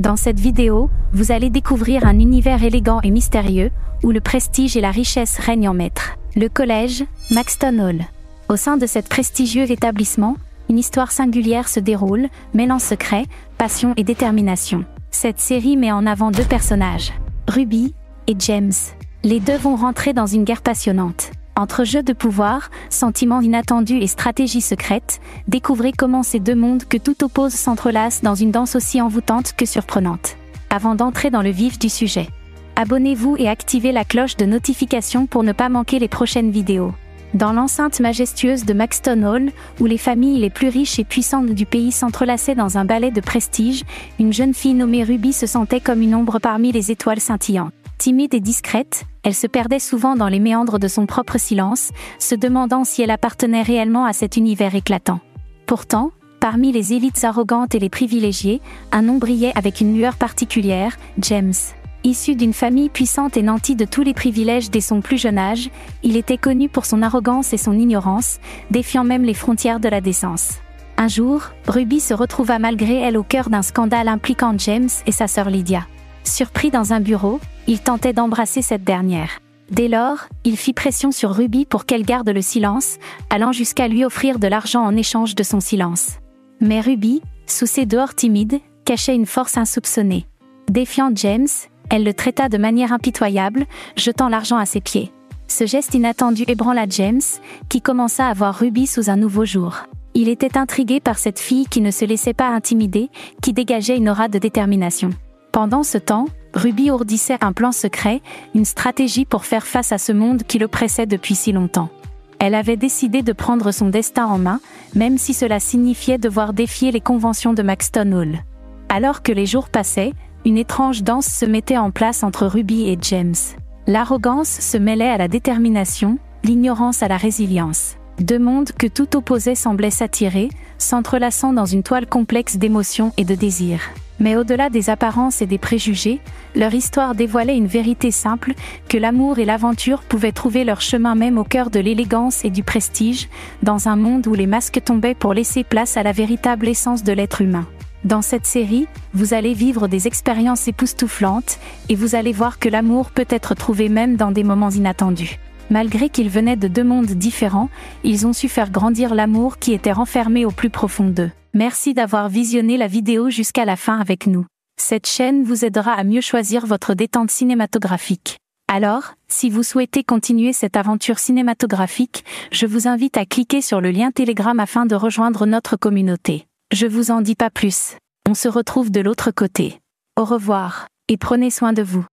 Dans cette vidéo, vous allez découvrir un univers élégant et mystérieux, où le prestige et la richesse règnent en maître. Le collège Maxton Hall. Au sein de cet prestigieux établissement, une histoire singulière se déroule, mêlant secret, passion et détermination. Cette série met en avant deux personnages, Ruby et James. Les deux vont rentrer dans une guerre passionnante. Entre jeux de pouvoir, sentiments inattendus et stratégies secrètes, découvrez comment ces deux mondes que tout oppose s'entrelacent dans une danse aussi envoûtante que surprenante. Avant d'entrer dans le vif du sujet, abonnez-vous et activez la cloche de notification pour ne pas manquer les prochaines vidéos. Dans l'enceinte majestueuse de Maxton Hall, où les familles les plus riches et puissantes du pays s'entrelaçaient dans un ballet de prestige, une jeune fille nommée Ruby se sentait comme une ombre parmi les étoiles scintillantes. Timide et discrète, elle se perdait souvent dans les méandres de son propre silence, se demandant si elle appartenait réellement à cet univers éclatant. Pourtant, parmi les élites arrogantes et les privilégiés, un nom brillait avec une lueur particulière, James. Issu d'une famille puissante et nanti de tous les privilèges dès son plus jeune âge, il était connu pour son arrogance et son ignorance, défiant même les frontières de la décence. Un jour, Ruby se retrouva malgré elle au cœur d'un scandale impliquant James et sa sœur Lydia. Surpris dans un bureau, il tentait d'embrasser cette dernière. Dès lors, il fit pression sur Ruby pour qu'elle garde le silence, allant jusqu'à lui offrir de l'argent en échange de son silence. Mais Ruby, sous ses dehors timides, cachait une force insoupçonnée. Défiant James, elle le traita de manière impitoyable, jetant l'argent à ses pieds. Ce geste inattendu ébranla James, qui commença à voir Ruby sous un nouveau jour. Il était intrigué par cette fille qui ne se laissait pas intimider, qui dégageait une aura de détermination. Pendant ce temps, Ruby ourdissait un plan secret, une stratégie pour faire face à ce monde qui l'oppressait depuis si longtemps. Elle avait décidé de prendre son destin en main, même si cela signifiait devoir défier les conventions de Maxton Hall. Alors que les jours passaient, une étrange danse se mettait en place entre Ruby et James. L'arrogance se mêlait à la détermination, l'ignorance à la résilience. Deux mondes que tout opposait semblaient s'attirer, s'entrelaçant dans une toile complexe d'émotions et de désirs. Mais au-delà des apparences et des préjugés, leur histoire dévoilait une vérité simple, que l'amour et l'aventure pouvaient trouver leur chemin même au cœur de l'élégance et du prestige, dans un monde où les masques tombaient pour laisser place à la véritable essence de l'être humain. Dans cette série, vous allez vivre des expériences époustouflantes, et vous allez voir que l'amour peut être trouvé même dans des moments inattendus. Malgré qu'ils venaient de deux mondes différents, ils ont su faire grandir l'amour qui était renfermé au plus profond d'eux. Merci d'avoir visionné la vidéo jusqu'à la fin avec nous. Cette chaîne vous aidera à mieux choisir votre détente cinématographique. Alors, si vous souhaitez continuer cette aventure cinématographique, je vous invite à cliquer sur le lien Telegram afin de rejoindre notre communauté. Je vous en dis pas plus. On se retrouve de l'autre côté. Au revoir, et prenez soin de vous.